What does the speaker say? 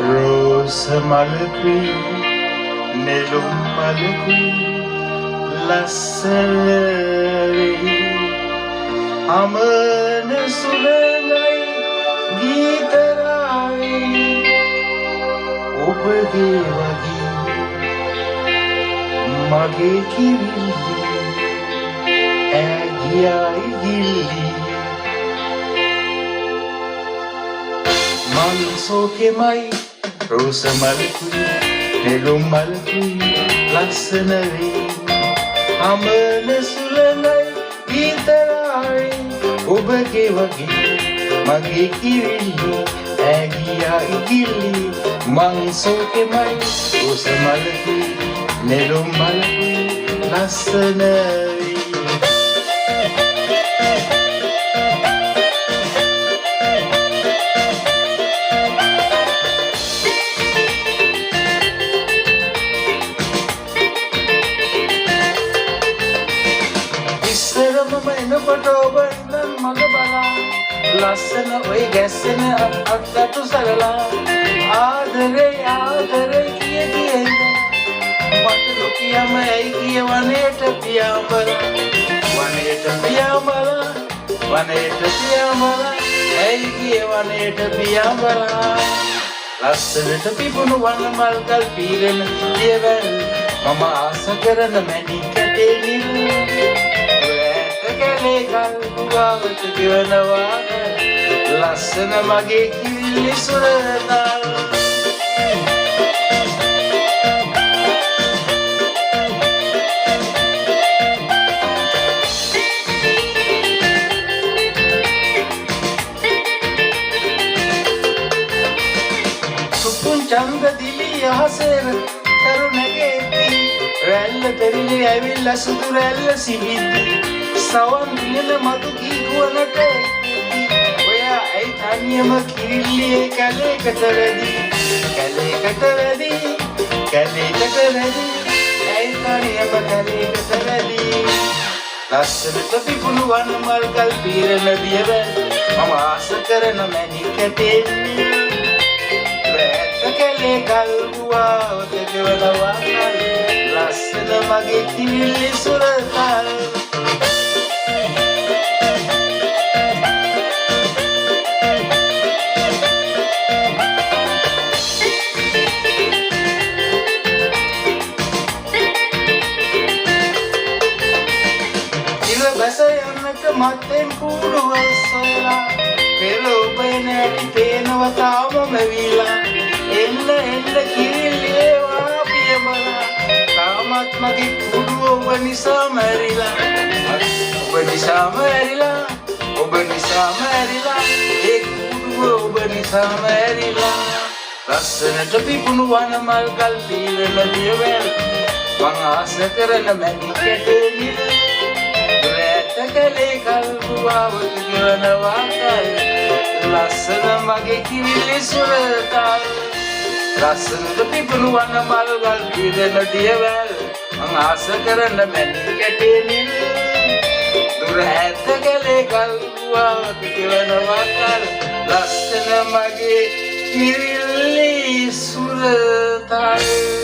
රෝස මලකුයි නෙළුම් මලකුයි ලස්සන වෙයි අමන සුළඟයි ගීතරාවි ඔබගේ වගේ මගේ කිරිල්ලි ඇගියයි ගිල්ලි මං සෝකෙමයි රෝස මලකුයි නෙළුම් මලකුයි ලස්සන වෙයි අමන සුළඟයි ගීතරාවි ඔබගේ වගේ මගේ කිරිල්ලි ඇගියයි ගිල්ලි මං සෝකෙමයි රෝස මලකුයි නෙළුම් මලකුයි ලස්සන වෙයි ඉස්සරමම එනකොට ඔබ ඉඳන් මග බලා ලස්සන ඔය ගැස්සෙන අත්තටු සරලා ආදරේ ආදරේ කිය කිය මට ලොකියම ඇයි කිය වනේට පියාඹලා වනේට පියාඹලා වනේට පියාඹලා ඇයි කිය වනේට පියාඹලා ලස්සනට පිපුණු වන මල් ගල් පීරන දියවැල් මම ආස කරන මැණික් කැටේ නිල් කැලේ ගල් ගුවාවට ගෙවනවා ලස්සන මගේ කිරිල්ලි සුරතල් සුපුන් චන්ද දිලි අහසෙර තරුණගෙති රැල්ල පෙරිලි ඇවිල්ලා සුදු රැල්ල සිවිද්දි සවන් දින මතු කීකුවනට ඔයා ඇයි තනියම කිරිල්ලියේ කැලේකට වැඩි කැලේකට වැඩි කැලේකට වැඩි ඇයි තනියම කැලේකට වැඩි ලස්සනට පිපුණු වන මල් ගල් පීරන දියවැල් මම ආස කරන මැණික් කැටේ රැට කැලේ ගල් ගුවාවට ගෙවනවා ලස්සන මගේ කිරිල්ලි සුරතල් බැස යන්නට මත්තෙන් කූඩුවල් සොයලා පෙර ඔබේ නැටි පේනව තාමම විලා එන්න එන්න කිරිල්ලියේ වාපිය බලා තාමත් මගේ කූඩුව ඔබ නිසා මැරිලා ඔබ නිසා මැරිලා ඔබ නිසා මැරිලා ඒ කූඩුව ඔබ නිසා මැරිලා ලස්සනට පිපුණු වන මල් ගල් පීරන දියවැල් මං ආස කරන මැණික් කැටේ නිල් කැලේ ගල් ගුවාවට ගෙවනවා ලස්සන මගේ කිරිල්ලි සුරතල් ලස්සනට පිපුණු වන මල් ගල් පීරන දියවැල් මං ආස කරන මැණික් කැටේ නිල් දුර ඈත කැලේ ගල් ගුවාවට ගෙවනවා ලස්සන මගේ කිරිල්ලි සුරතල්